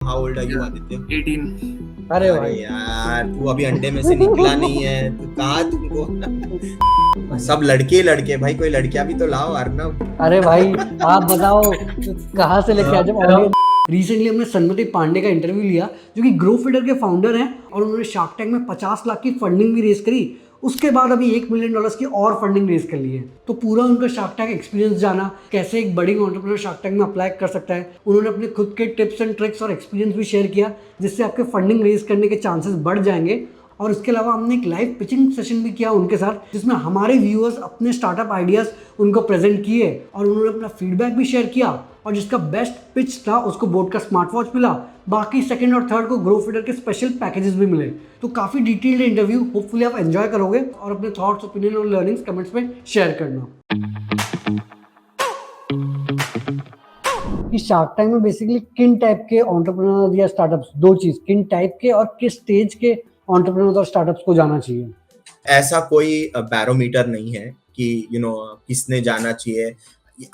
How old are you Aditya? 18। अरे अरे भाई यार तू अभी अंडे में से निकला नहीं है, तू कहाँ तुमको सब लड़के लड़के भाई, कोई लड़कियां भी तो लाओ अर्नब। अरे भाई आप बताओ कहाँ से लेके आ जब ऑडियंस। रिसेंटली हमने सन्मति पांडे का इंटरव्यू लिया जो कि ग्रो फीडर के फाउंडर हैं और उन्होंने शार्क टैंक में 50 लाख की फंडिंग भी रेज करी। उसके बाद अभी $1 मिलियन की और फंडिंग रेज कर ली है। तो पूरा उनका शार्क टैंक एक्सपीरियंस जाना, कैसे एक बडिंग एंटरप्रेन्योर शार्क टैंक में अप्लाई कर सकता है। उन्होंने अपने खुद के टिप्स एंड ट्रिक्स और एक्सपीरियंस भी शेयर किया जिससे आपके फंडिंग रेज करने के चांसेस बढ़ जाएंगे। और इसके अलावा हमने एक लाइव पिचिंग सेशन भी किया उनके साथ जिसमें हमारे व्यूअर्स अपने स्टार्टअप आइडियाज उनको प्रेजेंट किए और उन्होंने अपना फीडबैक भी शेयर किया और जिसका बेस्ट पिच था उसको बोट का स्मार्ट वॉच मिला। बाकी सेकंड और थर्ड को ग्रो फीडर के स्पेशल पैकेजेस भी मिले। तो काफ़ी डिटेल्ड इंटरव्यू, होपफुली आप एंजॉय करोगे और अपने थॉट्स, ओपिनियन और लर्निंग्स कमेंट्स में शेयर करना। कि शार्क टैंक में बेसिकली किन टाइप के एंटरप्रेन्योर या स्टार्टअप्स, दो चीज, किन टाइप के और किस स्टेज के एंटरप्रेन्योर और स्टार्टअप्स को जाना चाहिए? ऐसा कोई बैरोमीटर नहीं है कि किसने जाना चाहिए।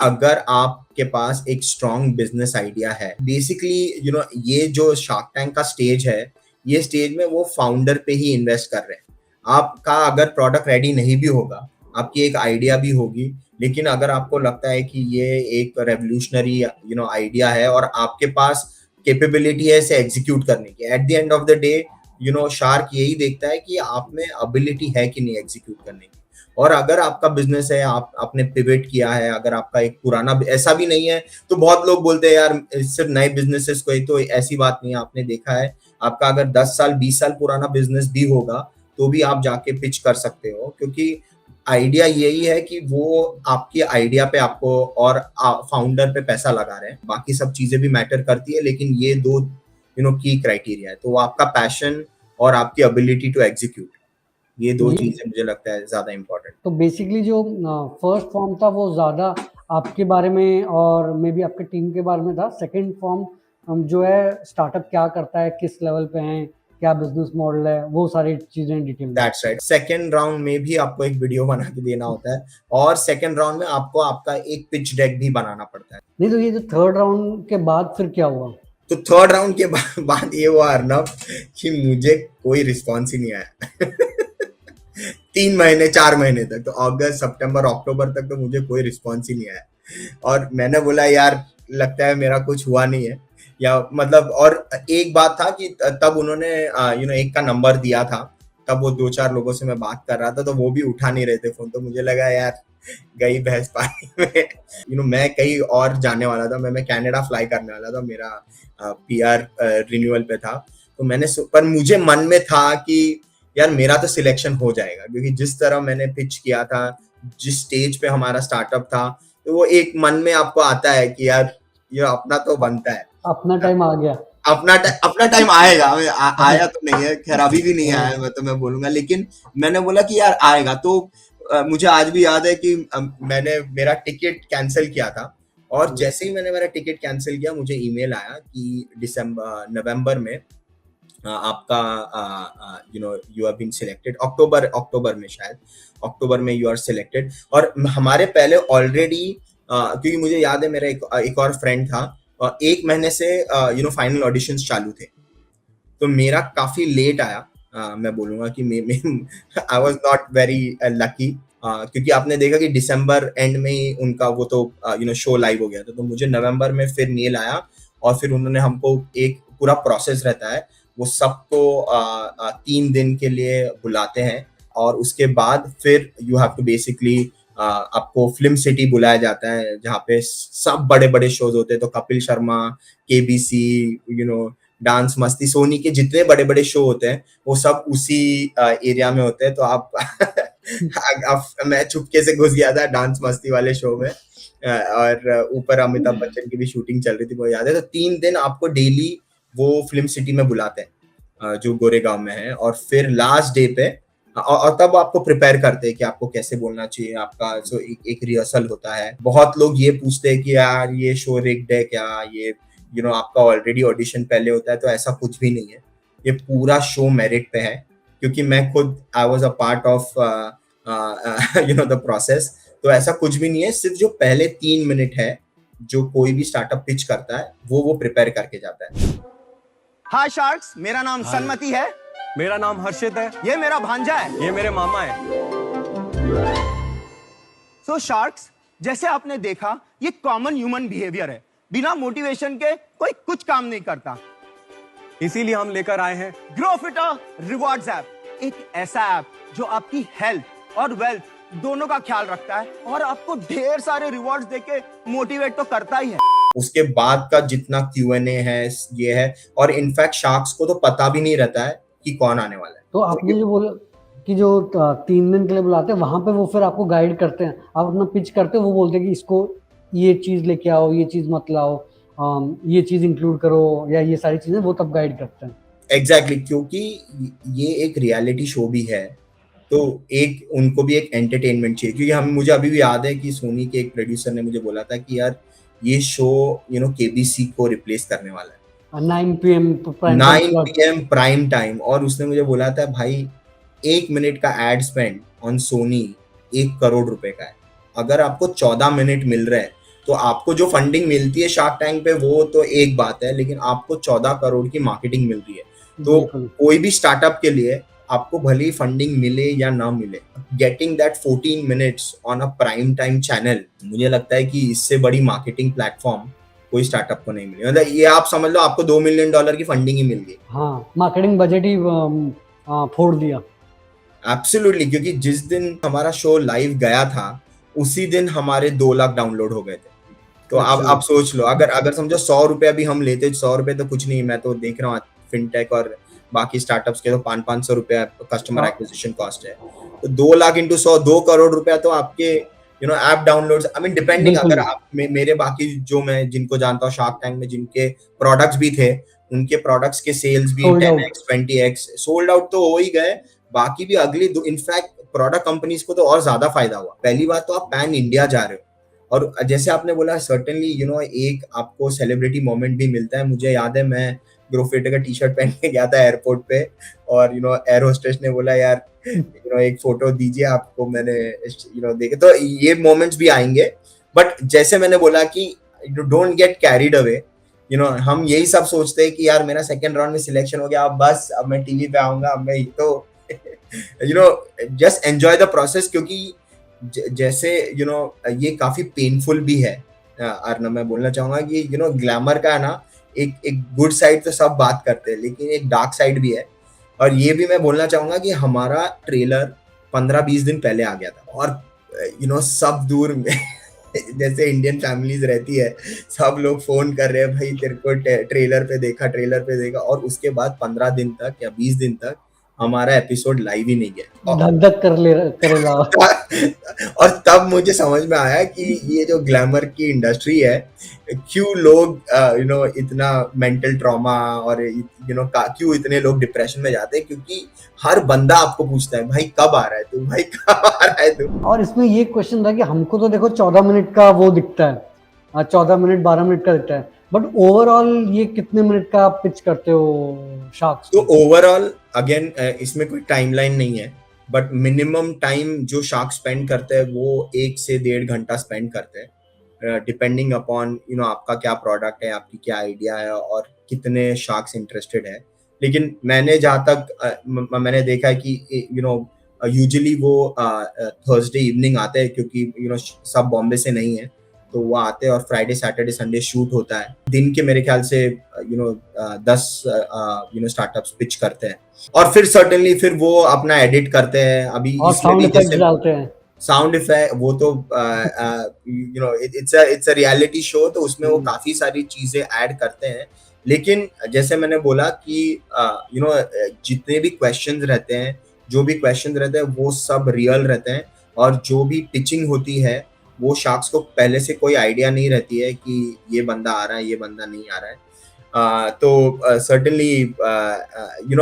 अगर आपके पास एक स्ट्रॉन्ग बिजनेस आइडिया है, बेसिकली ये जो शार्क टैंक का स्टेज है, ये स्टेज में वो फाउंडर पे ही इन्वेस्ट कर रहे हैं। आपका अगर प्रोडक्ट रेडी नहीं भी होगा, आपकी एक आइडिया भी होगी, लेकिन अगर आपको लगता है कि ये एक रेवोल्यूशनरी आइडिया है और आपके पास कैपेबिलिटी है इसे एग्जीक्यूट करने की, eight the end of the day shark यही देखता है कि आप में एबिलिटी है कि नहीं एग्जीक्यूट करने की। और अगर आपका बिजनेस है, आपने पिवट किया है, अगर आपका एक पुराना, ऐसा भी नहीं है तो बहुत लोग बोलते हैं यार सिर्फ नए बिजनेसेस को ही, तो ऐसी बात नहीं है। आपने देखा है आपका अगर 10 साल 20 साल पुराना बिजनेस भी होगा तो भी आप जाके पिच कर सकते हो, क्योंकि आइडिया यही है कि वो आपकी आइडिया पे आपको और फाउंडर पे पैसा लगा रहे हैं। बाकी सब चीजें भी मैटर करती है, लेकिन ये दो की क्राइटेरिया है। तो वो आपका पैशन और आपकी एबिलिटी टू एग्जीक्यूट, ये दो चीजें मुझे लगता है ज्यादा इंपॉर्टेंट। तो बेसिकली जो फर्स्ट फॉर्म था वो ज़्यादा आपके बारे में और मे बी आपके टीम के बारे में था। सेकंड फॉर्म जो है स्टार्टअप क्या करता है, किस लेवल पे है, क्या बिजनेस मॉडल है, वो सारी चीज़ें डिटेल में। That's right. सेकंड राउंड में भी आपको एक वीडियो बना के देना होता है और सेकंड राउंड में आपको आपका एक पिच डेक भी बनाना पड़ता है। नहीं तो ये जो थर्ड राउंड के बाद फिर क्या हुआ? तो थर्ड राउंड के बाद ये हुआ अर्नब कि मुझे कोई रिस्पॉन्स ही नहीं आया 3 महीने 4 महीने तक, तो अगस्त सितंबर अक्टूबर तक तो मुझे कोई रिस्पॉन्स ही नहीं आया। और मैंने बोला यार लगता है मेरा कुछ हुआ नहीं है, या मतलब। और एक बात था कि तब उन्होंने एक का नंबर दिया था, तब वो 2-4 लोगों से मैं बात कर रहा था तो वो भी उठा नहीं रहे थे फोन। तो मुझे लगा यार गई भैंस पानी में मैं कहीं और जाने वाला था, मैं कनाडा फ्लाई करने वाला था, मेरा पीआर रिन्यूअल पे था। तो पर मुझे मन में था कि यार मेरा तो सिलेक्शन हो जाएगा, क्योंकि जिस तरह मैंने पिच किया था, जिस स्टेज पे हमारा स्टार्टअप था, तो वो एक मन में आपको आता है कि यार ये अपना तो बनता है, अपना टाइम आ गया। अपना टाइम आएगा। आया तो नहीं है, खैर अभी भी नहीं आया मैं बोलूंगा, लेकिन मैंने बोला कि यार आएगा। तो मुझे आज भी याद है कि मैंने मेरा टिकट कैंसिल किया था और जैसे ही मैंने मेरा टिकट कैंसिल किया मुझे ईमेल आया कि नवंबर में आपका यू हैव बीन सिलेक्टेड। अक्टूबर में, शायद अक्टूबर में यू आर सिलेक्टेड। और हमारे पहले ऑलरेडी क्योंकि मुझे याद है मेरा एक और फ्रेंड था, 1 महीने से फाइनल ऑडिशंस चालू थे, तो मेरा काफी लेट आया। मैं बोलूंगा कि I was not very lucky, क्योंकि आपने देखा कि दिसंबर एंड में ही उनका वो तो शो लाइव हो गया था। तो मुझे नवंबर में फिर मेल आया और फिर उन्होंने हमको, एक पूरा प्रोसेस रहता है, वो सबको 3 दिन के लिए बुलाते हैं और उसके बाद फिर यू हैव टू बेसिकली आपको फिल्म सिटी बुलाया जाता है जहाँ पे सब बड़े बड़े शोज होते हैं। तो कपिल शर्मा, केबीसी, डांस मस्ती, सोनी के जितने बड़े बड़े शो होते हैं वो सब उसी एरिया में होते हैं। तो आप मैं चुपके से घुस गया था डांस मस्ती वाले शो में, और ऊपर अमिताभ बच्चन की भी शूटिंग चल रही थी, वो याद है। तो 3 दिन आपको डेली वो फिल्म सिटी में बुलाते हैं जो गोरेगांव में है, और फिर लास्ट डे पे और तब आपको प्रिपेयर करते हैं कि आपको कैसे बोलना चाहिए। आपका एक रिहर्सल होता है। बहुत लोग ये पूछते हैं कि यार ये शो रिग्ड है क्या, ये आपका ऑलरेडी ऑडिशन पहले होता है। तो ऐसा कुछ भी नहीं है, ये पूरा शो मेरिट पे है, क्योंकि मैं खुद I was a part of the process. तो ऐसा कुछ भी नहीं है, सिर्फ जो पहले 3 मिनट है जो कोई भी स्टार्टअप पिच करता है वो प्रिपेयर करके जाता है। हाय शार्क्स, मेरा नाम सन्मति है। मेरा नाम हर्षित है। ये मेरा भांजा है। ये मेरे मामा है। सो शार्क्स, जैसे आपने देखा, ये कॉमन ह्यूमन बिहेवियर है। बिना मोटिवेशन के कोई कुछ काम नहीं करता। इसीलिए हम लेकर आए हैं ग्रोफिटर रिवॉर्ड्स ऐप, एक ऐसा ऐप जो आपकी हेल्थ और वेल्थ दोनों का ख्याल रखता है और आपको ढेर सारे रिवॉर्ड्स देके मोटिवेट तो करता ही है। उसके बाद का जितना Q&A है ये है, और इनफैक्ट शार्क्स को तो पता भी नहीं रहता है कि कौन आने वाला है। तो आपने जो बोला कि जो 3 दिन के लिए बुलाते हैं वहां पे वो फिर आपको गाइड करते हैं, आप अपना पिच करते हो, वो बोलते हैं कि इसको ये चीज लेके आओ, ये चीज मत लाओ, ये चीज इंक्लूड करो, या ये सारी चीजें वो तब गाइड करते हैं। एग्जैक्टली क्योंकि ये एक रियलिटी शो भी है, तो एक उनको भी एक एंटरटेनमेंट चाहिए। क्योंकि हम मुझे अभी भी याद है कि सोनी के एक प्रोड्यूसर ने मुझे बोला था कि यार ये शो KBC को रिप्लेस करने वाला है 9 PM 9 PM प्राइम टाइम, और उसने मुझे बोला था भाई 1 मिनट का ad spend on Sony 1 crore रुपए का है। अगर आपको 14 मिनट मिल रहा है तो आपको जो फंडिंग मिलती है शार्क टैंक पे वो तो एक बात है, लेकिन आपको 14 करोड़ की मार्केटिंग मिल रही है। तो कोई भी स्टार्टअप के लिए आपको भले ही फंडिंग मिले या ना मिले, getting that 14 minutes on a prime time channel, मुझे लगता है कि इससे बड़ी मार्केटिंग प्लेटफॉर्म कोई स्टार्टअप को नहीं मिली। मतलब ये आप समझ लो आपको $2 मिलियन की फंडिंग ही मिल गई। हाँ, मार्केटिंग बजट ही फोड़ दिया। एब्सोल्युटली, क्योंकि जिस दिन हमारा शो लाइव गया था उसी दिन हमारे 2 लाख डाउनलोड हो गए थे। तो आप सोच लो, अगर समझो 100 रुपए भी हम लेते, 100 रुपए तो कुछ नहीं। मैं तो देख रहा हूँ फिनटेक और बाकी स्टार्टअप्स के तो 500 रुपए कस्टमर एक्विजिशन कॉस्ट है। तो 2 लाख इंटू 100, 2 करोड़ रुपया तो आपके app downloads, I mean depending, अगर आप मेरे बाकी जो मैं जिनको जानता हूँ शार्क टैंक में जिनके प्रोडक्ट्स भी थे, उनके प्रोडक्ट्स के सेल्स भी 10x 20x सोल्ड आउट तो हो ही गए। बाकी भी अगली इनफैक्ट प्रोडक्ट कंपनीज को तो और ज्यादा फायदा हुआ। पहली बात तो आप पैन इंडिया जा रहे हो, और जैसे आपने बोला सर्टेनली एक आपको सेलिब्रिटी मोमेंट भी मिलता है। मुझे याद है मैं ग्रोफिटर का टी-शर्ट पहन के गया था एयरपोर्ट पे, और एयर होस्टेस ने बोला यार एक फोटो दीजिए आपको, मैंने देखे। तो ये मोमेंट्स भी आएंगे, बट जैसे मैंने बोला कि डोंट गेट कैरिड अवे। हम यही सब सोचते हैं कि यार मेरा सेकंड राउंड में सिलेक्शन हो गया, अब बस अब मैं टीवी पे आऊंगा, अब मैं तो जस्ट एंजॉय द प्रोसेस। क्योंकि जैसे ये काफी पेनफुल भी है। अर्नब, मैं बोलना चाहूंगा कि ग्लैमर का है ना, एक गुड साइड तो सब बात करते हैं, लेकिन एक डार्क साइड भी है। और ये भी मैं बोलना चाहूंगा कि हमारा ट्रेलर 15-20 दिन पहले आ गया था, और सब दूर में जैसे इंडियन फैमिलीज रहती है, सब लोग फोन कर रहे हैं भाई तेरे को ट्रेलर पे देखा, और उसके बाद 15 दिन तक या 20 दिन तक हमारा एपिसोड लाइव ही नहीं गया। धक धक करेला। और तब मुझे समझ में आया कि ये जो ग्लैमर की इंडस्ट्री है, क्यों लोग इतना मेंटल ट्रॉमा और क्यों इतने लोग डिप्रेशन में जाते हैं, क्योंकि हर बंदा आपको पूछता है भाई कब आ रहा है तू, भाई कब आ रहा है तू। और इसमें ये क्वेश्चन था कि हमको तो देखो 14 मिनट का वो दिखता है, 14 मिनट 12 मिनट का दिखता है, बट ओवरऑल ये कितने मिनट का आप पिच करते हो शार्क्स? तो ओवरऑल अगेन इसमें कोई टाइमलाइन नहीं है, बट मिनिमम टाइम जो शार्क स्पेंड करते हैं वो 1 से 1.5 घंटा स्पेंड करते हैं, डिपेंडिंग अपॉन आपका क्या प्रोडक्ट है, आपकी क्या आइडिया है और कितने शार्क्स इंटरेस्टेड है। लेकिन मैंने जहाँ तक मैंने देखा है कि यूजुअली वो थर्सडे इवनिंग आते हैं, क्योंकि सब बॉम्बे से नहीं है, तो वो आते हैं और फ्राइडे सैटरडे संडे शूट होता है। दिन के मेरे ख्याल से 10 स्टार्टअप्स पिच करते हैं, और फिर सर्टेनली फिर वो अपना एडिट करते हैं। अभी साउंड इफेक्ट्स डालते हैं, साउंड इफेक्ट, वो तो इट्स अ रियलिटी शो, तो उसमें वो काफी सारी चीजें ऐड करते हैं। लेकिन जैसे मैंने बोला कि जितने भी क्वेश्चंस रहते हैं, जो भी क्वेश्चंस रहते हैं वो सब रियल रहते हैं, और जो भी पिचिंग होती है वो शार्क्स को पहले से कोई आइडिया नहीं रहती है कि ये बंदा आ रहा है, ये बंदा नहीं आ रहा है। तो सर्टेनली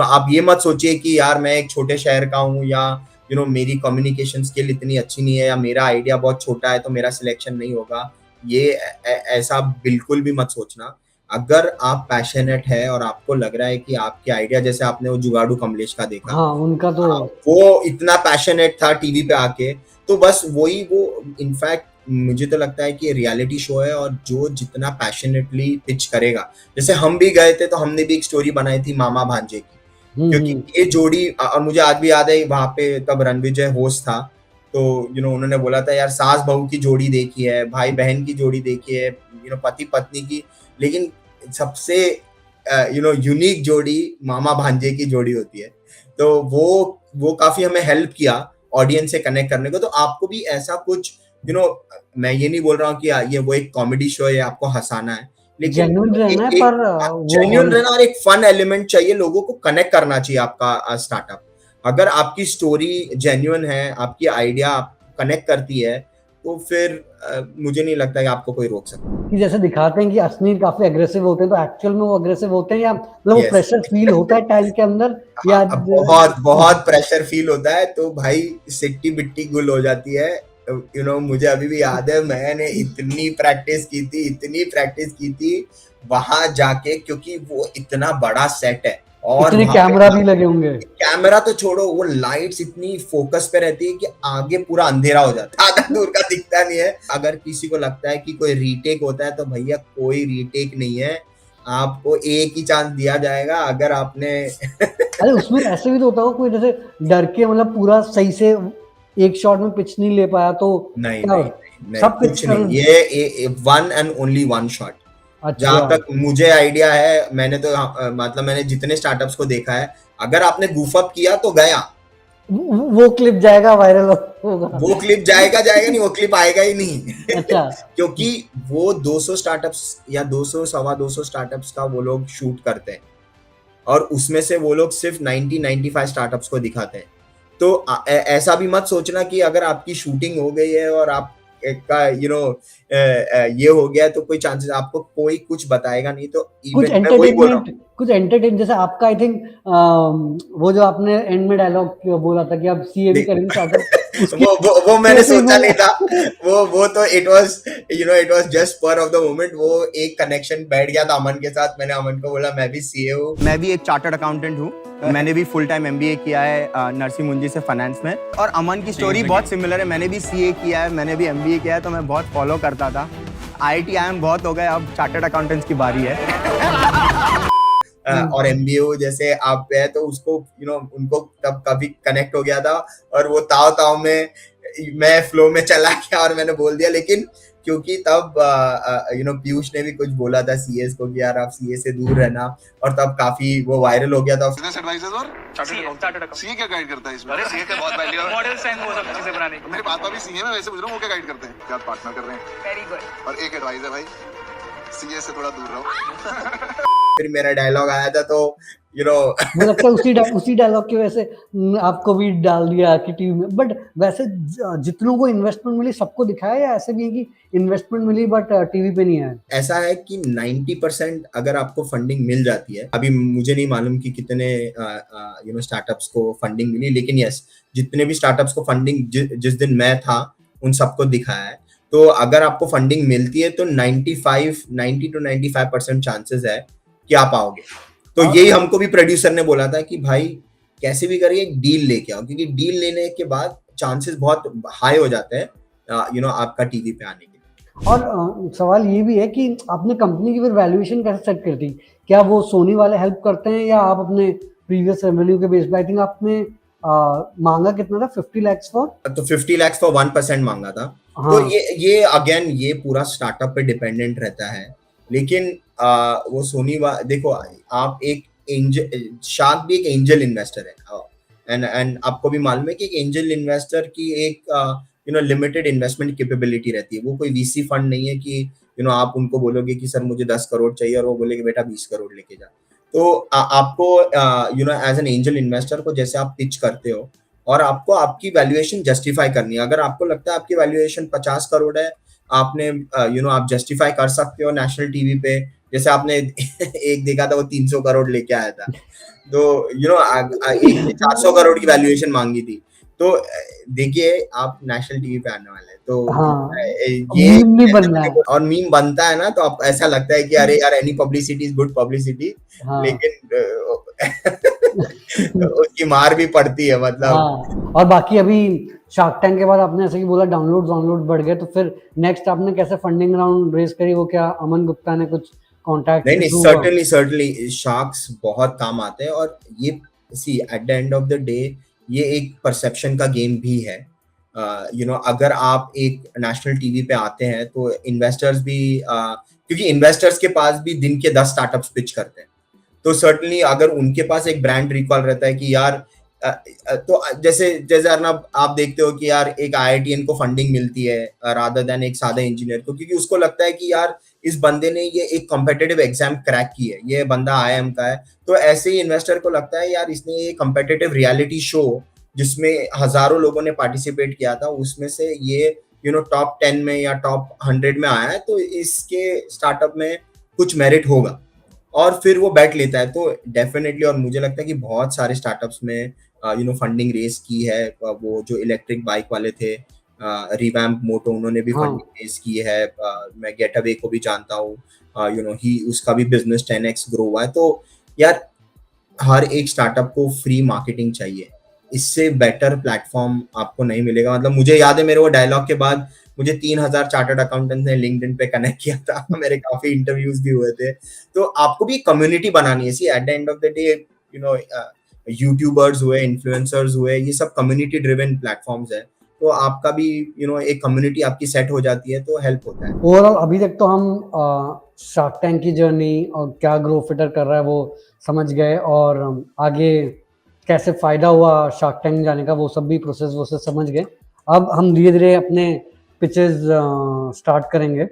आप ये मत सोचिए कि यार मैं एक छोटे शहर का हूँ, या मेरी कम्युनिकेशन स्किल इतनी अच्छी नहीं है, या मेरा आइडिया बहुत छोटा है तो मेरा सिलेक्शन नहीं होगा। ये ऐसा बिल्कुल भी मत सोचना। अगर आप पैशनेट है और आपको लग रहा है कि आपके आइडिया, जैसे आपने वो जुगाड़ू कमलेश का देखा, हाँ, उनका तो वो इतना पैशनेट था टीवी पे आके, तो बस वो इनफैक्ट मुझे तो लगता है कि रियलिटी शो है, और जो जितना पैशनेटली पिच करेगा, जैसे हम भी गए थे तो हमने भी एक स्टोरी बनाई थी मामा भांजे की, क्योंकि ये जोड़ी, और मुझे आज भी याद है वहां पे तब रणविजय होस्ट था, तो उन्होंने बोला था यार सास बहू की जोड़ी देखी है, भाई बहन की जोड़ी देखी है, पति पत्नी की, लेकिन सबसे यूनिक जोड़ी मामा भांजे की जोड़ी होती है। तो वो काफी हमें हेल्प किया ऑडियंस से कनेक्ट करने को। तो आपको भी ऐसा कुछ मैं ये नहीं बोल रहा हूँ कि ये वो एक कॉमेडी शो है, आपको हंसाना है, लेकिन जेन्युइन रहना है, पर जेन्युइन रहना और एक फन एलिमेंट चाहिए, लोगों को कनेक्ट करना चाहिए आपका स्टार्टअप। अगर आपकी स्टोरी जेन्युइन है, आपकी आइडिया कनेक्ट करती है, तो फिर मुझे नहीं लगता कि आपको कोई रोक सकता। कि जैसे दिखाते हैं कि असली काफी एग्रेसिव होते हैं, तो एक्चुअल में वो एग्रेसिव होते हैं, या मतलब वो Yes. प्रेशर फील होता है टैंक के अंदर, या बहुत बहुत प्रेशर फील होता है, तो भाई सिट्टी बिट्टी गुल हो जाती है। मुझे अभी भी याद है, मैंने इतनी प्रैक्टिस की थी वहां जाके, क्योंकि वो इतना बड़ा सेट है, और इतने कैमरा भी लगे होंगे। कैमरा तो छोड़ो, वो लाइट्स इतनी फोकस पे रहती है कि आगे पूरा अंधेरा हो जाता है, आधा दूर का दिखता नहीं है। अगर किसी को लगता है कि कोई रीटेक होता है, तो भैया कोई रीटेक नहीं है, आपको एक ही चांस दिया जाएगा। अगर आपने अरे उसमें ऐसे भी तो होता होगा, कोई जैसे डर के मतलब पूरा सही से एक शॉट में पिच नहीं ले पाया, तो नहीं क्या नहीं, नहीं, सब कुछ पिच नहीं, ये one and only one shot. जहां अच्छा, तक मुझे आइडिया है, मैंने तो मतलब मैंने जितने स्टार्टअप्स को देखा है, अगर आपने गूफ अप किया तो गया, वो क्लिप जाएगा, वायरल होगा। वो क्लिप जाएगा नहीं, वो क्लिप आएगा ही नहीं। अच्छा। क्योंकि वो 200 स्टार्टअप्स या 200 सवा 200 स्टार्टअप्स का वो लोग शूट करते हैं, और उसमें से वो लोग सिर्फ 90-95 स्टार्टअप्स को दिखाते हैं। तो ऐसा भी मत सोचना कि अगर आपकी शूटिंग हो गई है और आप का ये हो गया, तो कोई चांसेस, आपको कोई कुछ बताएगा नहीं। तो कुछ इवन मैं वही बोल रहा हूँ, कुछ एंटरटेन, जैसे आपका आई थिंक वो जो आपने एंड में डायलॉग बोला था कि आप सीए भी करेंगे स्टार्टअप, उसकी वो मैंने सोचा नहीं था। वो तो it was just spur of the moment. वो एक कनेक्शन बैठ गया था अमन के साथ। मैंने अमन को बोला मैं भी सीए हूँ, मैं भी एक चार्टर्ड अकाउंटेंट हूँ। मैंने भी फुल टाइम एमबीए किया है नरसिंह मुंजी से फाइनेंस में, और अमन की स्टोरी बहुत सिमिलर है। मैंने भी सीए किया है, मैंने भी एमबीए किया है, तो मैं बहुत फॉलो करता था। आईआईटी आईएम बहुत हो गए, अब चार्टर्ड अकाउंटेंट्स की बारी है। और एमबीए जैसे आप पे है, तो उसको उनको तब काफी कनेक्ट हो गया था, और वो ताव में मैं फ्लो में चला गया और मैंने बोल दिया। लेकिन क्योंकि तब पीयूष ने भी कुछ बोला था सीएस को कि यार आप सीए से दूर रहना, और तब काफी वो वायरल हो गया था। बिजनेस एडवाइजर्स और चार्टर्ड अकाउंटेंट, सीए क्या गाइड करता है इसमें? अरे सीए का बहुत वैल्यू है, मॉडल्स एंड वो सब चीजें बनाने की। मेरे पापा भी सीए में, वैसे पूछ रहा हूं वो क्या गाइड करते हैं? क्या पार्टनर कर रहे हैं? Very good. और एक एडवाइस है भाई, सीए से थोड़ा दूर रहो। फिर मेरा डायलॉग आया था, तो मुझे लगता है उसी डायलॉग की वजह से आपको भी डाल दिया कि टीम में। बट वैसे जितनों को इन्वेस्टमेंट मिली सबको दिखाया, या ऐसे भी है कि इन्वेस्टमेंट मिली बट टीवी पे नहीं आया? ऐसा है कि 90% अगर आपको फंडिंग मिल जाती है, अभी मुझे नहीं मालूम कि कितने स्टार्टअप्स को फंडिंग मिली, लेकिन यस, जितने भी स्टार्टअप्स को फंडिंग जिस दिन मैं था उन सबको दिखाया है। तो अगर आपको फंडिंग मिलती है तो 90 to 95% चांसेस है कि आप आओगे। तो यही हमको भी प्रोड्यूसर ने बोला था कि भाई कैसे भी करिए एक डील लेके आओ, क्योंकि डील लेने के बाद चांसेस बहुत हाई हो जाते हैं आपका टीवी पे आने के। और सवाल ये भी है कि आपने कंपनी की फिर वैल्यूएशन कैसे सेट करती? क्या वो सोनी वाले हेल्प करते हैं, या आप अपने प्रीवियस रेवेन्यू के बेस पे? आई थिंक आपने मांगा कितना था, 50 lakhs फॉर? तो 50 lakhs फॉर 1% मांगा था। हाँ। तो ये अगेन ये पूरा स्टार्टअप पे डिपेंडेंट रहता है, लेकिन वो सोनी देखो, आप एक एंजल, शार्क भी एक एंजल इन्वेस्टर है, एंड आपको भी मालूम है कि एक एंजल इन्वेस्टर की एक लिमिटेड इन्वेस्टमेंट कैपेबिलिटी रहती है। वो कोई वीसी फंड नहीं है कि आप उनको बोलोगे कि सर मुझे 10 करोड़ चाहिए और वो बोलेगे बेटा 20 करोड़ लेके जा। तो आपको एज एन एंजल इन्वेस्टर को जैसे आप पिच करते हो, और आपको आपकी वैल्यूएशन जस्टिफाई करनी है। अगर आपको लगता है आपकी वैल्यूएशन 50 करोड़ है, आपने आप जस्टिफाई कर सकते हो नेशनल टीवी पे। जैसे आपने एक देखा था वो 300 करोड़ लेके आया था, तो एक 400 करोड़ की वैल्यूएशन मांगी थी। तो देखिए आप नेशनल टीवी पे आने वाले हैं, तो हाँ, ये मीम नहीं बनना है। और मीम बनता है ना, तो आप ऐसा लगता है कि अरे यार any publicity is good publicity, हाँ। लेकिन उसकी मार भी पड़ती है, मतलब। हाँ, और बाकी अभी शार्क टैंक के बाद आपने ऐसे ही बोला डाउनलोड बढ़ गए, तो फिर नेक्स्ट आपने कैसे फंडिंग राउंड रेज करी? वो क्या अमन गुप्ता ने कुछ कॉन्टैक्ट नहीं नहीं, सर्टनली शार्क्स बहुत काम आते हैं। और ये see at the end of the day ये एक परसेप्शन का गेम भी है। अगर आप एक नेशनल टीवी पे आते हैं तो इन्वेस्टर्स भी क्योंकि इन्वेस्टर्स के पास भी दिन के 10 स्टार्टअप्स पिच करते हैं, तो सर्टनली अगर उनके पास एक ब्रांड रिकॉल रहता है कि यार तो जैसे जैसे अर्नब आप देखते हो कि यार एक IITian को फंडिंग मिलती है रादर देन एक सादा इंजीनियर को, क्योंकि उसको लगता है कि यार इस बंदे ने ये एक कॉम्पिटिटिव एग्जाम क्रैक की है, ये बंदा IIM का है। तो ऐसे ही इन्वेस्टर को लगता है यार इसने ये कॉम्पिटिटिव रियलिटी शो जिसमें हजारों लोगों ने पार्टिसिपेट किया था, उसमें से ये टॉप 10 में या टॉप 100 में आया है, तो इसके स्टार्टअप में कुछ मेरिट होगा, और फिर वो बैठ लेता है। तो डेफिनेटली, और मुझे लगता है कि बहुत सारे स्टार्टअप्स में फंडिंग रेस की है। वो जो इलेक्ट्रिक बाइक वाले थे रिवैम्प मोटो, उन्होंने भी फंडिंग रेस की है। मैं गेटअवे को भी जानता हूँ, ही उसका भी बिजनेस 10x ग्रो हुआ है। तो यार हर एक स्टार्टअप को फ्री मार्केटिंग चाहिए, इससे बेटर प्लेटफॉर्म आपको नहीं मिलेगा। मतलब मुझे याद है मेरे वो डायलॉग के बाद मुझे 3000 चार्टर्ड अकाउंटेंट ने लिंक्डइन पे कनेक्ट किया था मेरे काफी इंटरव्यूज भी हुए थे। तो आपको भी कम्युनिटी बनानी है। See at the end of the day YouTubers हुए, इन्फ्लुएंसर्स हुए, ये सब कम्युनिटी ड्रिवन प्लेटफॉर्म्स है, तो आपका भी एक कम्युनिटी आपकी सेट हो जाती है तो हेल्प होता है। ओवरऑल अभी तक तो हम शार्क टैंक की जर्नी और क्या ग्रो फिटर कर रहा है वो समझ गए, और आगे कैसे फायदा हुआ शार्क टैंक जाने का वो सब भी प्रोसेस समझ गए। अब हम धीरे धीरे अपने पिचेस स्टार्ट करेंगे,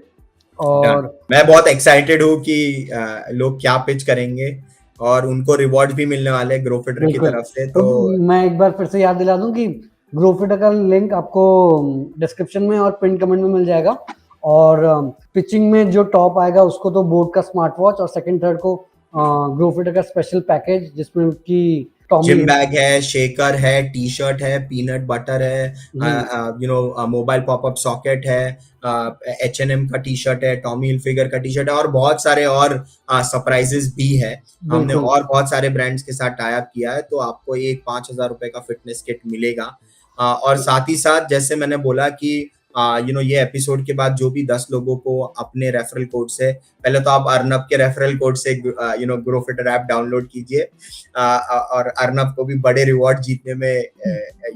और मैं बहुत एक्साइटेड हूँ कि लोग क्या पिच करेंगे, और उनको रिवॉर्ड भी मिलने वाले ग्रो फिटर की तरफ से। तो मैं एक बार फिर से याद दिला दूं कि ग्रो फिटर का लिंक आपको डिस्क्रिप्शन में और पिन कमेंट में मिल जाएगा, और पिचिंग में जो टॉप आएगा उसको तो बोट का स्मार्ट वॉच, और सेकंड थर्ड को ग्रो फिटर का स्पेशल पैकेज जिसमें कि जिम बैग है, शेकर है, टी शर्ट है, पीनट बटर है, मोबाइल पॉपअप सॉकेट है, H&M का टी शर्ट है, टॉमी हिलफिगर का टी शर्ट है, और बहुत सारे और सरप्राइजेस भी है। हमने और बहुत सारे ब्रांड्स के साथ टाई अप किया है, तो आपको एक 5000 रुपए का फिटनेस किट मिलेगा। और साथ ही साथ जैसे मैंने बोला कि ये एपिसोड के बाद जो भी 10 लोगों को अपने रेफरल कोड से, पहले तो आप अर्नब के रेफरल कोड से ग्रो फिटर ऐप डाउनलोड कीजिए, और अर्नब को भी बड़े रिवॉर्ड जीतने में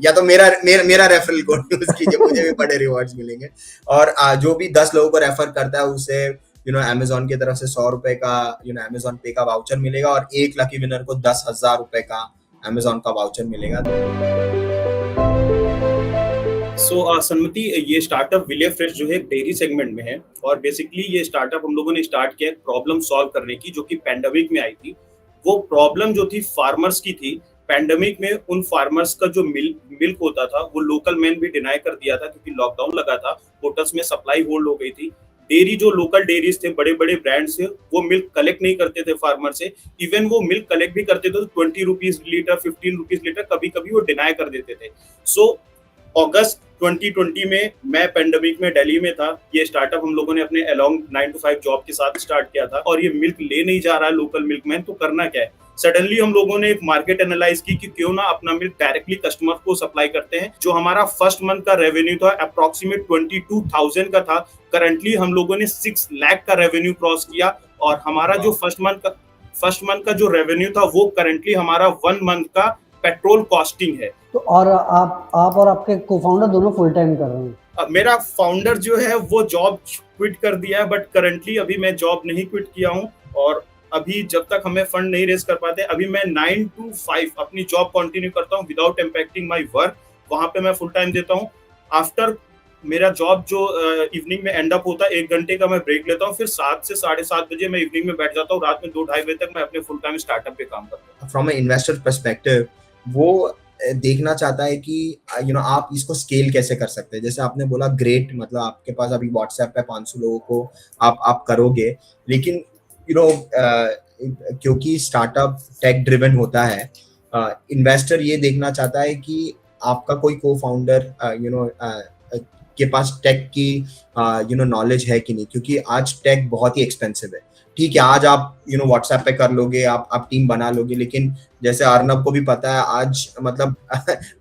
या तो मेरा रेफरल कोड यूज कीजिए, मुझे भी बड़े रिवॉर्ड्स मिलेंगे। और जो भी 10 लोगों को रेफर करता है उसे अमेजोन की तरफ से 100 रुपए का अमेजोन पे का वाउचर मिलेगा, और एक लकी विनर को 10,000 रुपए का अमेजोन का वाउचर मिलेगा। सन्मति, ये स्टार्टअप विले फ्रेश जो है डेयरी सेगमेंट में है, और बेसिकली ये स्टार्टअप हम लोगों ने स्टार्ट किया प्रॉब्लम सॉल्व करने की, जो कि पैंडेमिक में आई थी। वो प्रॉब्लम जो थी फार्मर्स की थी। पैंडेमिक में उन फार्मर्स का जो मिल्क होता था वो लोकल मैन भी डिनाई कर दिया था, क्योंकि लॉकडाउन लगा था, होटल्स में सप्लाई होल्ड हो गई थी। डेयरी जो लोकल डेयरीज थे, बड़े बड़े ब्रांड्स थे, वो मिल्क कलेक्ट नहीं करते थे फार्मर से। इवन वो मिल्क कलेक्ट भी करते थे तो 20 रुपीज लीटर, 15 रुपीज लीटर, कभी कभी वो डिनाई कर देते थे। सो अगस्त 2020 में मैं पेंडेमिक में दिल्ली में था। ये स्टार्टअप हम लोगों ने अपने अलोंग 9 to 5 जॉब के साथ स्टार्ट किया था, और ये मिल्क ले नहीं जा रहा है लोकल मिल्कमैन, तो करना क्या है। सडनली हम लोगों ने एक मार्केट एनालाइज की कि क्यों ना अपना मिल्क डायरेक्टली कस्टमर को सप्लाई करते हैं। जो हमारा फर्स्ट मंथ का रेवेन्यू था अप्रोक्सीमेट 22,000 का था, करंटली हम लोगों ने 6 लाख का रेवेन्यू क्रॉस किया, और हमारा जो फर्स्ट मंथ का जो रेवेन्यू था वो करंटली हमारा 1 मंथ का पेट्रोल कॉस्टिंग है। तो और आप और आपके को-फाउंडर दोनों फुल टाइम कर रहे हैं? मेरा फाउंडर जो है वो जॉब क्विट कर दिया है, बट करंटली अभी मैं जॉब नहीं क्विट किया हूँ, और अभी जब तक हमें फंड नहीं रेज कर पाते, अभी मैं 9 to 5 अपनी जॉब कंटिन्यू करता हूँ विदाउट इम्पैक्टिंग माय वर्क। वहां पे मैं फुल टाइम देता हूँ। आफ्टर मेरा जॉब जो इवनिंग में एंड अप होता है, 1 घंटे का मैं ब्रेक लेता हूँ, फिर 7 से 7:30 बजे मैं इवनिंग में बैठ जाता हूँ। रात में 2-2:30 बजे तक मैं अपने फुल टाइम स्टार्टअप पे काम करता हूँ। फ्रॉम एन इन्वेस्टर पर्सपेक्टिव वो देखना चाहता है कि आप इसको स्केल कैसे कर सकते हैं। जैसे आपने बोला ग्रेट, मतलब आपके पास अभी व्हाट्सएप पे 500 लोगों को आप करोगे, लेकिन क्योंकि स्टार्टअप टेक ड्रिवन होता है, इन्वेस्टर ये देखना चाहता है कि आपका कोई को फाउंडर के पास टेक की नॉलेज है कि नहीं, क्योंकि आज टेक बहुत ही एक्सपेंसिव है। ठीक है, आज आप व्हाट्सएप पे कर लोगे, आप टीम बना लोगे, लेकिन जैसे अर्नब को भी पता है आज मतलब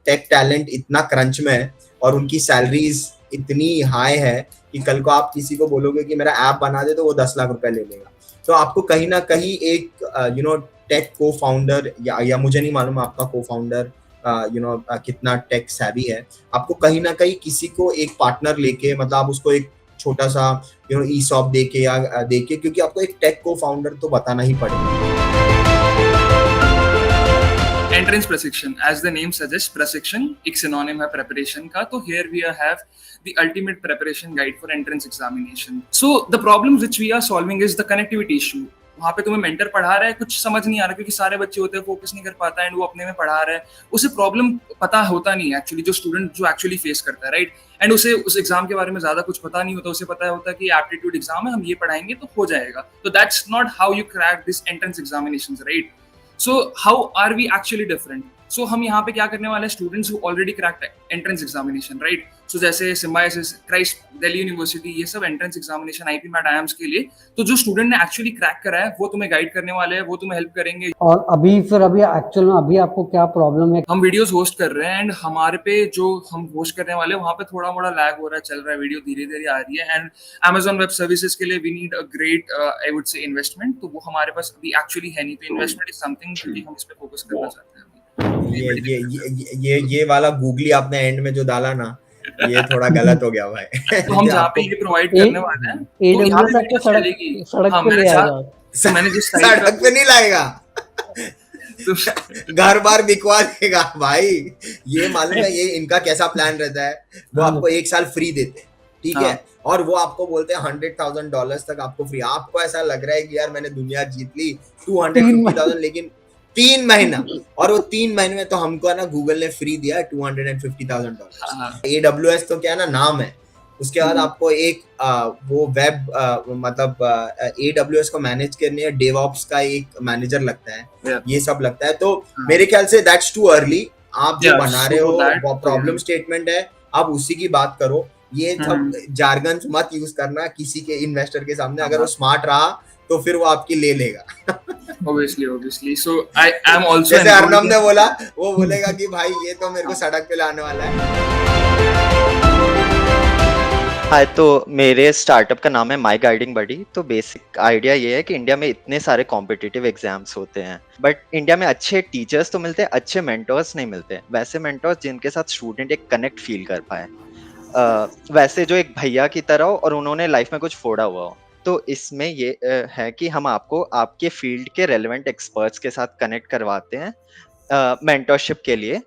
टेक टैलेंट इतना क्रंच में है, और उनकी सैलरीज इतनी हाई है कि कल को आप किसी को बोलोगे कि मेरा ऐप बना दे तो वो 10 लाख रुपए ले लेगा। तो आपको कहीं ना कहीं एक टेक को फाउंडर या मुझे नहीं मालूम आपका को फाउंडर कितना टेक सैवी है, आपको कहीं ना कहीं किसी को एक पार्टनर लेके, मतलब आप उसको एक छोटा सा ई सॉप देके या देके, क्योंकि आपको एक टेक को फाउंडर तो बताना ही पड़ेगा। एंट्रेंस प्रशिक्षण, एज द नेम सजेस्ट, प्रशिक्षण एक सिनोनिम है प्रिपरेशन का। तो here we have the ultimate preparation guide for entrance examination. So the problem which we are solving is the connectivity issue. वहाँ पे तुम्हें मेंटर पढ़ा रहा है, कुछ समझ नहीं आ रहा क्योंकि सारे बच्चे होते हैं, फोकस नहीं कर पाता एंड वो अपने में पढ़ा रहा है, उसे प्रॉब्लम पता होता नहीं है एक्चुअली, जो स्टूडेंट जो एक्चुअली फेस करता है, राइट। एंड उसे उस एग्जाम के बारे में ज्यादा कुछ पता नहीं होता, उसे पता होता है कि एप्टीट्यूड एग्जाम है, हम ये पढ़ाएंगे तो हो जाएगा। तो that's not how you crack this entrance examinations, right. So how are we actually different? So हम यहाँ पे क्या करने वाले हैं, students who already cracked entrance examination, right. So जैसे सिम्बायोसिस, क्राइस्ट, दिल्ली यूनिवर्सिटी, ये सब entrance examination IPMAT IIMs के लिए, तो जो स्टूडेंट ने एक्चुअली क्रैक करा है वो तुम्हें गाइड करने वाले हैं, वो तुम्हें हेल्प करेंगे। और अभी एक्चुअल में अभी आपको क्या प्रॉब्लम है? हम वीडियोस होस्ट कर रहे हैं एंड हमारे पे जो हम होस्ट करने वाले हैं वहाँ पे थोड़ा मोड़ा लैग हो रहा है, चल रहा है, वीडियो धीरे धीरे आ रही है। एंड Amazon वेब सर्विसेज के लिए we need a great I would say investment, तो वो हमारे पास अभी एक्चुअली है नहीं। तो इन्वेस्टमेंट इज समथिंग कि हम इस पे फोकस करना चाहते हैं। ये वाला गूगली आपने एंड में जो डाला ना, ये थोड़ा गलत हो गया भाई। तो हम जहाँ पे ये प्रोवाइड करने वाले हैं, तो यहाँ पे वीडियो चलेगी। सड़क हाँ, पे ले आएगा। तो मैंने जिस सड़क पे नहीं लाएगा, घर बार बिकवा देगा भाई। ये मालूम है ये इनका कैसा प्लान रहता है, वो आपको 1 साल फ्री देते हैं, ठीक है, और वो आपको बोलते हैं $100,000 तक आपको फ्री। आपको ऐसा लग रहा है कि यार मैंने दुनिया जीत ली, 250,000, लेकिन 3 महीना, और वो 3 महीने में तो हमको है ना गूगल ने फ्री दिया $250,000। AWS तो क्या है ना, नाम है। उसके बाद आपको एक वो वेब मतलब AWS को मैनेज करने है, डेवऑप्स का एक मैनेजर लगता है, ये सब लगता है। तो मेरे ख्याल से दैट्स टू अर्ली। आप जो बना रहे हो प्रॉब्लम स्टेटमेंट है, आप उसी की बात करो। ये सब जार्गन मत यूज करना किसी के इन्वेस्टर के सामने। अगर वो स्मार्ट रहा तो फिर वो आपकी ले लेगा। obviously so I am also, जैसे अर्नब ने बोला, वो बोलेगा कि भाई ये तो मेरे को सड़क पे लाने वाला है। हाय, तो मेरे स्टार्टअप का नाम है माई गाइडिंग बडी। तो बेसिक आइडिया ये है कि इंडिया में इतने सारे कॉम्पिटिटिव एग्जाम्स होते हैं, बट इंडिया में अच्छे टीचर्स तो मिलते हैं, अच्छे मेंटर्स नहीं मिलते। वैसे मेंटर्स जिनके साथ स्टूडेंट एक कनेक्ट फील कर पाए, वैसे जो एक भैया की तरह हो और उन्होंने लाइफ में कुछ फोड़ा हुआ हो। तो इसमें ये है कि हम आपको आपके फील्ड के रेलेवेंट एक्सपर्ट्स के साथ कनेक्ट करवाते हैं मेंटरशिप के लिए।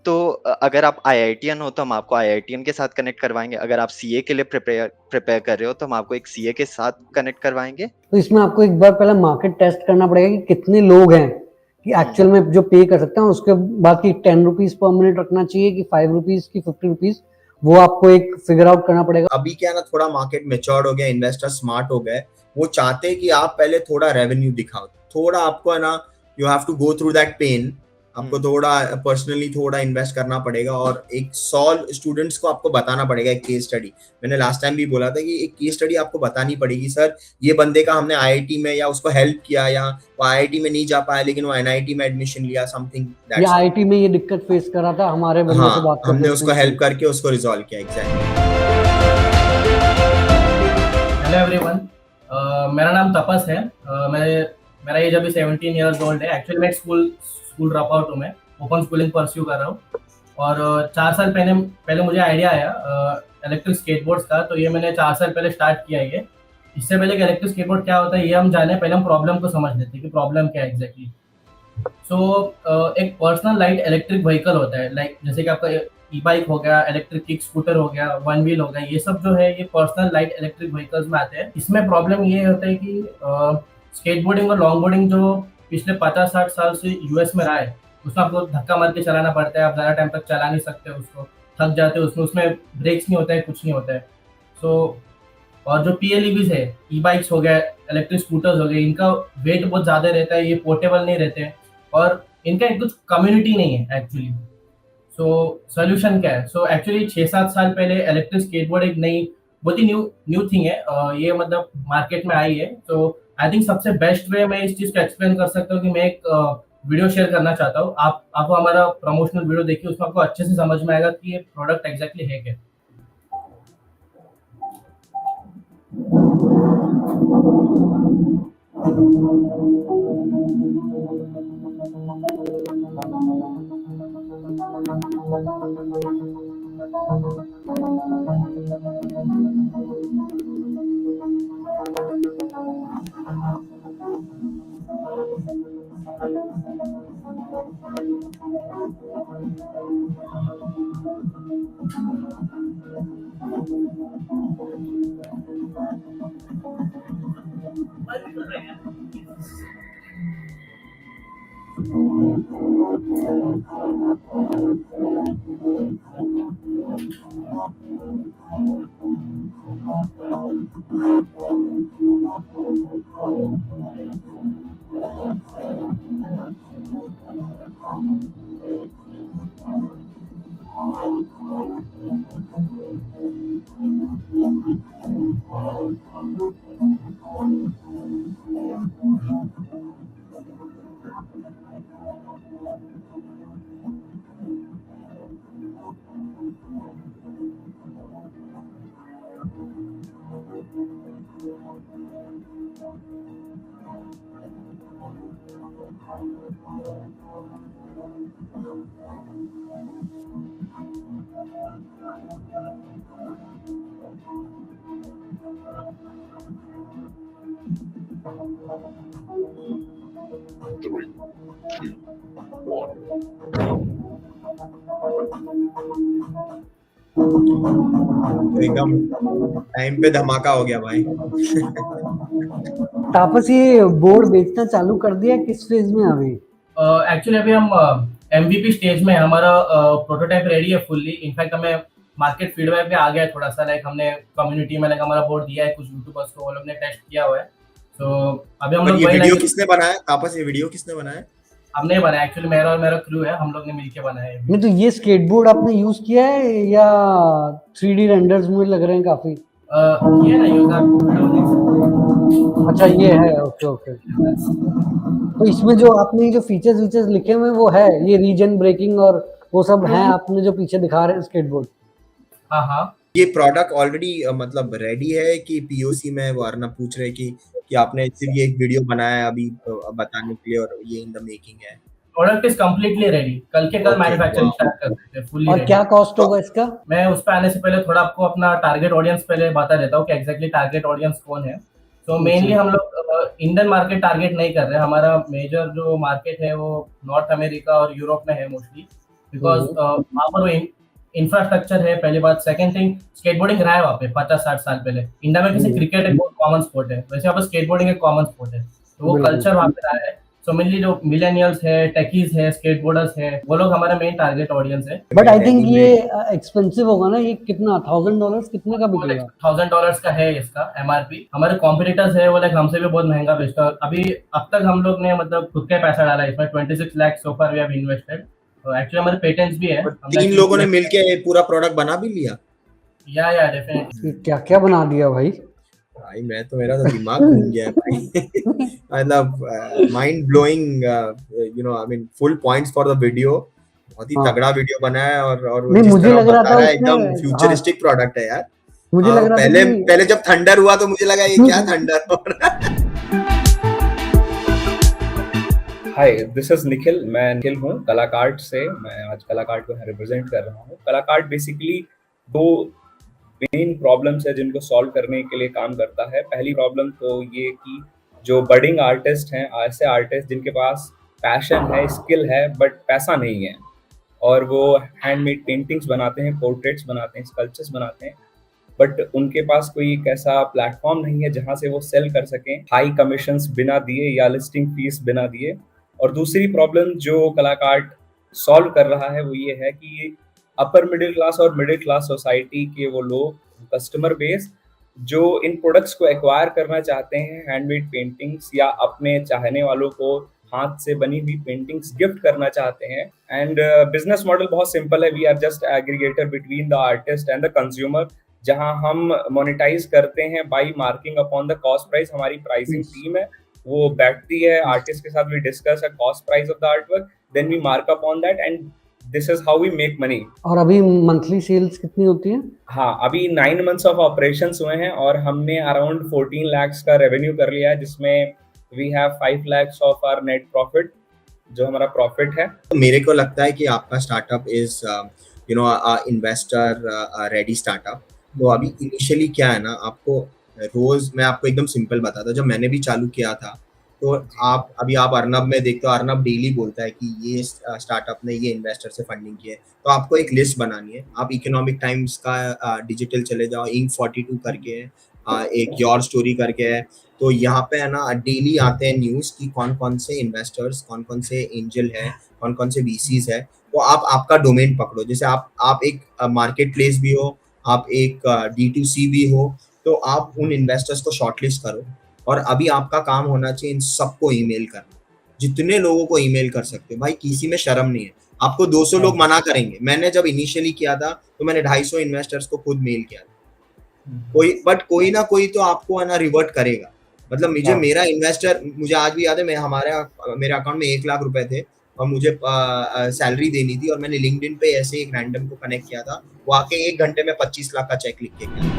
तो अगर आप IITian हो तो हम आपको IITian के साथ कनेक्ट करवाएंगे। अगर आप CA के लिए प्रिपेयर कर रहे हो तो हम आपको एक CA के साथ कनेक्ट करवाएंगे। तो इसमें आपको एक बार पहले मार्केट टेस्ट करना पड़ेगा कि कितने लोग हैं कि एक्चुअल में जो पे कर सकते हैं। उसके बाद की 10 रुपीज पर मिनट रखना चाहिए कि 5 रुपीज की 50 रुपीज, वो आपको एक फिगर आउट करना पड़ेगा। अभी क्या ना, थोड़ा मार्केट मैच्योर्ड हो गया, इन्वेस्टर स्मार्ट हो गए। वो चाहते हैं कि आप पहले थोड़ा रेवेन्यू दिखाओ, थोड़ा आपको है ना, you have to go through that pain. आपको थोड़ा पर्सनली थोड़ा इन्वेस्ट करना पड़ेगा और एक 100 स्टूडेंट्स को आपको बताना पड़ेगा एक केस स्टडी। मैंने लास्ट टाइम भी बोला था कि एक केस स्टडी आपको बतानी पड़ेगी, सर ये बंदे का हमने IIT में या उसको हेल्प किया, या वो IIT में नहीं जा पाया लेकिन वो NIT में एडमिशन लिया, समथिंग दैट। या IIT में ये दिक्कत फेस कर रहा था, हमारे बंदे से बात करके हमने उसको हेल्प करके उसको रिजॉल्व किया। एग्जैक्टली। हेलो एवरीवन, मेरा नाम तपस है। मेरा एज अभी 17 ईयर्स ओल्ड है। एक्चुअली मैं स्कूल ड्रॉप आउट हूँ, मैं ओपन स्कूलिंग परस्यू कर रहा हूँ। और 4 साल पहले मुझे आइडिया आया इलेक्ट्रिक स्केटबोर्ड्स का, तो ये मैंने 4 साल पहले स्टार्ट किया है। इससे पहले कि इलेक्ट्रिक स्केटबोर्ड क्या होता है ये हम जाने, पहले हम प्रॉब्लम को समझ लेते हैं कि प्रॉब्लम क्या है एग्जैक्टली। सो एक पर्सनल लाइट इलेक्ट्रिक व्हीकल होता है, लाइक जैसे कि आपका ई-बाइक हो गया, इलेक्ट्रिक किक स्कूटर हो गया, वन व्हील हो गया, ये सब जो है ये पर्सनल लाइट इलेक्ट्रिक व्हीकल्स में आते हैं। इसमें प्रॉब्लम ये होता है कि स्केटबोर्डिंग और लॉन्ग बोर्डिंग जो पिछले 50-60 साल से US में रहा है, उसमें आपको धक्का मार के चलाना पड़ता है, आप ज़्यादा टाइम तक चला नहीं सकते उसको, थक जाते हो उसमें ब्रेक्स नहीं होता है, कुछ नहीं होता है। और जो PLEVs है, ई-बाइक्स हो गया, इलेक्ट्रिक स्कूटर्स हो गए, इनका वेट बहुत ज़्यादा रहता है, ये पोर्टेबल नहीं रहते हैं और इनका एक कुछ कम्युनिटी नहीं है एक्चुअली। सोल्यूशन क्या है? एक्चुअली 6-7 साल पहले इलेक्ट्रिक स्केटबोर्ड एक बहुत ही न्यू थिंग है, ये मतलब मार्केट में आई है। तो आई थिंक सबसे बेस्ट वे मैं इस चीज़ को एक्सप्लेन कर सकता हूँ कि मैं एक वीडियो शेयर करना चाहता हूँ। आपको हमारा प्रमोशनल वीडियो देखिए, उसमें आपको अच्छे से समझ में आएगा कि ये प्रोडक्ट एग्जैक्टली है क्या। तो एकदम टाइम पे धमाका हो गया भाई। तापस ये बोर्ड बेचना चालू कर दिया, किस फेज में अभी? एक्चुअली अभी हम MVP स्टेज में है, हमारा प्रोटोटाइप रेडी है फुल्ली। इनफैक्ट हमें मार्केट फीडबैक भी आ गया है थोड़ा सा, लाइक हमने कम्युनिटी में लाइक हमारा बोर्ड दिया है कुछ यूट्यूबर्स को, वो लोग ने टेस्ट किया हुआ है। तो अभी हम लोग ये वीडियो किसने बनाया? तापस, ये वीडियो किसने बनाया? हमने बनाया, एक्चुअली मेरा और मेरा क्रू है, हम लोग ने मिलके बनाया है। नहीं तो ये स्केटबोर्ड आपने यूज किया है या 3D रेंडर्स मुझे लग रहे हैं काफी? ये ना यूज आप वीडियो देख सकते अच्छा ये है, ओके ओके। तो इसमें जो आपने जो फीचर्स लिखे हुए हैं वो है, ये रीजन ब्रेकिंग और वो सब है आपने जो पीछे दिखा रहे हैं स्केटबोर्ड? हाँ हाँ, ये प्रोडक्ट ऑलरेडी मतलब रेडी है कि POC में? वो अर्नब पूछ रहे कि आपने सिर्फ ये एक वीडियो बनाया है अभी बताने के लिए और ये इन द मेकिंग है? प्रोडक्ट इज कंप्लीटली रेडी, कल के कल मैन्युफैक्चरिंग स्टार्ट कर देते हैं फुल्ली। और क्या कॉस्ट होगा इसका? मैं उस पर आने से पहले थोड़ा आपको अपना टारगेट ऑडियंस पहले बता देता हूँ कि एग्जैक्टली टारगेट ऑडियंस कौन है। तो मेनली हम लोग इंडियन मार्केट टारगेट नहीं कर रहे हैं, हमारा मेजर जो मार्केट है वो नॉर्थ अमेरिका और यूरोप में है मोस्टली, बिकॉज वहाँ पर वो इंफ्रास्ट्रक्चर है पहली बात। सेकंड थिंग, स्केटबोर्डिंग रहा है वहाँ पे 50-60 साल पहले। इंडिया में किसी क्रिकेट एक बहुत कॉमन स्पोर्ट है, वैसे यहाँ पर स्केटबोर्डिंग एक कॉमन स्पोर्ट है, तो वो कल्चर वहाँ पे रहा है। सो मेनली जो मिलेनियल्स है, टेकीज है, स्केटबोर्डर्स है, वो लोग हमारा मेन टारगेट ऑडियंस है। बट आई थिंक ये एक्सपेंसिव होगा ना, ये कितना $1000 कितने का बिकेगा? $1000 का है इसका MRP। हमारे कॉम्पिटिटर्स है वो लाइक हमसे भी बहुत महंगा बेचता है। अभी अब तक हम लोग ने मतलब खुद का पैसा डाला है इसमें, 26 लाख सो फार वी हैव इन्वेस्टेड। तो एक्चुअली हमारे पेटेंट्स भी है। 3 लोगों ने मिलके पूरा प्रोडक्ट बना भी लिया? या डेफिनेटली। क्या क्या बना दिया भाई? भाई मैं तो, मेरा तो दिमाग घूम गया है भाई। मतलब mind blowing, you know, I mean full points for the video. बहुत ही तगड़ा वीडियो बना है और नहीं, मुझे लग रहा था एकदम फ्यूचरिस्टिक प्रोडक्ट है यार। मुझे लग रहा था पहले जब थंडर हुआ तो मुझे लगा ये क्या थंडर हो रहा है। हाय, दिस इज निखिल। मैं निखिल हूँ कलाकार्ट से। मैं आज कलाकार्ट को रिप्रेजेंट कर रहा हूँ। कलाकार्ट बेसिकली 2 मेन प्रॉब्लम्स है जिनको सॉल्व करने के लिए काम करता है। पहली प्रॉब्लम तो ये कि जो बडिंग आर्टिस्ट हैं, ऐसे आर्टिस्ट जिनके पास पैशन है, स्किल है, बट पैसा नहीं है, और वो हैंडमेड पेंटिंग्स बनाते हैं, पोर्ट्रेट्स बनाते हैं, स्कल्पचर्स बनाते हैं, बट उनके पास कोई एक ऐसा प्लेटफॉर्म नहीं है जहाँ से वो सेल कर सकें हाई कमीशंस बिना दिए या लिस्टिंग फीस बिना दिए। और दूसरी प्रॉब्लम जो कलाकार्ट सॉल्व कर रहा है वो ये है कि अपर मिडिल क्लास और मिडिल क्लास सोसाइटी के वो लोग, कस्टमर बेस, जो इन प्रोडक्ट्स को एक्वायर करना चाहते हैं, हैंडमेड पेंटिंग्स, या अपने चाहने वालों को हाथ से बनी हुई पेंटिंग्स गिफ्ट करना चाहते हैं। एंड बिजनेस मॉडल बहुत सिंपल है। We are just aggregator between the artist and the consumer, जहां हम मोनेटाइज करते हैं by marking upon the cost price. हमारी प्राइसिंग टीम है वो बैठती है आर्टिस्ट के साथ, we discuss a cost price of the artwork, then we mark up on that and this is how we make money. और अभी मंथली सेल्स कितनी होती है? हाँ, अभी 9 months ऑफ ऑपरेशंस हुए हैं और हमने अराउंड 14 lakhs का रेवेन्यू कर लिया है, जिसमें we have 5 lakhs of our net profit, जो हमारा प्रॉफिट है। तो मेरे को लगता है कि आपका startup is investor ready startup. तो अभी इनिशियली क्या है ना, आपको रोज मैं आपको एकदम सिंपल बताता, जब मैंने भी चालू किया था तो आप अर्नब में देखते हो, अर्नब डेली बोलता है कि ये स्टार्टअप ने ये इन्वेस्टर से फंडिंग की है। तो आपको एक लिस्ट बनानी है। आप इकोनॉमिक टाइम्स का डिजिटल चले जाओ, इंक 42 करके है, एक योर स्टोरी करके है। तो यहाँ पे है ना डेली आते हैं न्यूज़ कि कौन कौन से इन्वेस्टर्स, कौन कौन से एंजल है, कौन कौन से वीसीज है। तो आप आपका डोमेन पकड़ो, जैसे आप एक मार्केट प्लेस भी हो, आप एक D2C भी हो, तो आप उन इन्वेस्टर्स को शॉर्टलिस्ट करो। और अभी आपका काम होना चाहिए इन सबको ईमेल करना, जितने लोगों को ईमेल कर सकते हो भाई, किसी में शर्म नहीं है। आपको 200 लोग मना करेंगे। मैंने जब इनिशियली किया था तो मैंने 250 इन्वेस्टर्स को खुद मेल किया था। कोई ना कोई तो आपको है ना रिवर्ट करेगा। मतलब मेरा इन्वेस्टर, मुझे आज भी याद है, मेरे अकाउंट में 1 लाख रुपए थे और मुझे सैलरी देनी थी, और मैंने लिंक्डइन पे ऐसे एक रैंडम को कनेक्ट किया था। वो आके 1 घंटे में 25 लाख का चेक लिख के गया।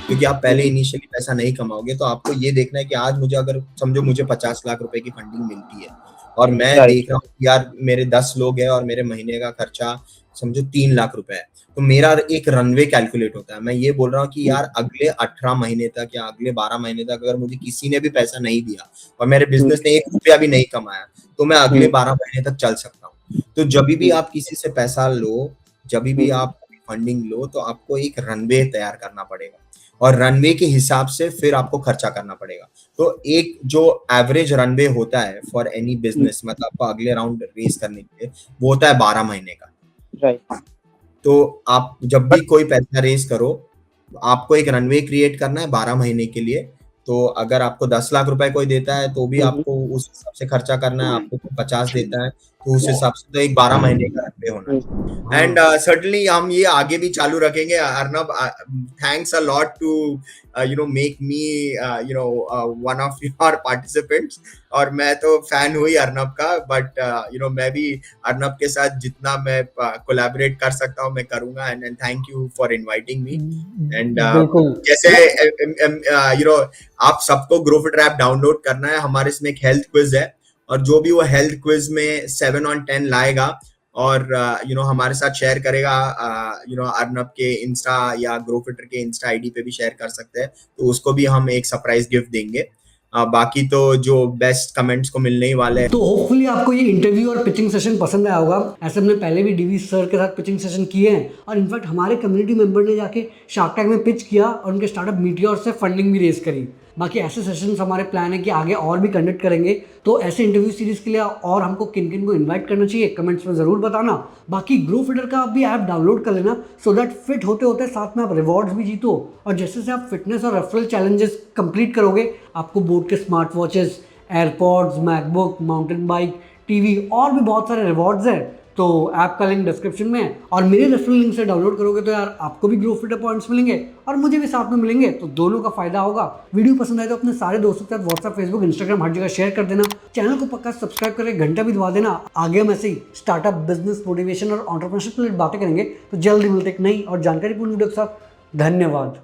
क्योंकि आप पहले इनिशियली पैसा नहीं कमाओगे, तो आपको ये देखना है कि आज मुझे 50 लाख रुपए की फंडिंग मिलती है और मैं देख रहा हूँ यार मेरे 10 लोग हैं और मेरे महीने का खर्चा समझो 3 लाख रुपए है, तो मेरा एक रनवे कैलकुलेट होता है। मैं ये बोल रहा हूँ कि यार अगले 18 महीने तक या अगले 12 महीने तक अगर मुझे किसी ने भी पैसा नहीं दिया और मेरे बिजनेस ने 1 रुपया भी नहीं कमाया, तो मैं अगले 12 महीने तक चल सकता हूँ। तो जब भी आप किसी से पैसा लो, जब भी आप फंडिंग लो, तो आपको एक रनवे तैयार करना पड़ेगा और रनवे के हिसाब से फिर आपको खर्चा करना पड़ेगा। तो एक जो एवरेज रनवे होता है फॉर एनी बिजनेस, मतलब आपको अगले राउंड रेस करने के लिए, वो होता है 12 महीने का। राइट। तो आप जब भी कोई पैसा रेस करो, आपको एक रनवे क्रिएट करना है 12 महीने के लिए। तो अगर आपको 10 लाख रुपए कोई देता है तो भी आपको उस हिसाब से खर्चा करना है, आपको 50 देता है तो उस हिसाब से तो एक 12 महीने का रनवे होना है। एंड सर्टनली हम ये आगे भी चालू रखेंगे। Arnab, thanks a lot to make me one of your participants. और मैं तो फैन हुई अर्नब का, बट मैं भी अर्नब के साथ जितना मैं कोलैबोरेट कर सकता हूँ मैं करूंगा। And thank you for inviting me. And जैसे आप सबको ग्रोफिट ऐप डाउनलोड करना है। हमारे इसमें एक हेल्थ क्विज है, और जो भी वो हेल्थ क्विज में 7 on 10 लाएगा और हमारे साथ शेयर करेगा, अर्नब के इंस्टा या ग्रोफिटर के इंस्टा आईडी पे भी शेयर कर सकते हैं, तो उसको भी हम एक सरप्राइज गिफ्ट देंगे। बाकी तो जो बेस्ट कमेंट्स को मिलने ही वाले हैं। तो होपफुली आपको ये इंटरव्यू और पिचिंग सेशन पसंद आया होगा। ऐसे हमने पहले भी डीवी सर के साथ पिचिंग सेशन किए हैं, और इनफैक्ट हमारे कम्युनिटी मेंबर ने जाके शार्क टैंक में पिच किया और उनके स्टार्टअप मीटियोर से फंडिंग भी रेज करी। बाकी ऐसे सेशंस हमारे प्लान है कि आगे और भी कंडक्ट करेंगे। तो ऐसे इंटरव्यू सीरीज के लिए और हमको किन किन को इन्वाइट करना चाहिए कमेंट्स में ज़रूर बताना। बाकी ग्रो फिटर का भी ऐप डाउनलोड कर लेना, सो दैट फिट होते होते साथ में आप रिवॉर्ड्स भी जीतो। और जैसे से आप फिटनेस और रेफरल चैलेंजेस कंप्लीट करोगे, आपको बोट के smart watches, AirPods, MacBook, mountain bike, TV और भी बहुत सारे रिवॉर्ड्स हैं। तो ऐप का लिंक डिस्क्रिप्शन में है, और मेरे रेफरल लिंक से डाउनलोड करोगे तो यार आपको भी ग्रो फिटर पॉइंट्स मिलेंगे और मुझे भी साथ में मिलेंगे, तो दोनों का फायदा होगा। वीडियो पसंद आए तो अपने सारे दोस्तों के साथ व्हाट्सएप, फेसबुक, इंस्टाग्राम हर जगह शेयर कर देना। चैनल को पक्का सब्सक्राइब करके घंटा भी दबा देना। आगे हम ऐसे ही स्टार्टअप, बिजनेस, मोटिवेशन और एंटरप्रेन्योरशिप बातें करेंगे। तो जल्दी मिलते एक नई और जानकारीपूर्ण वीडियो के साथ। धन्यवाद।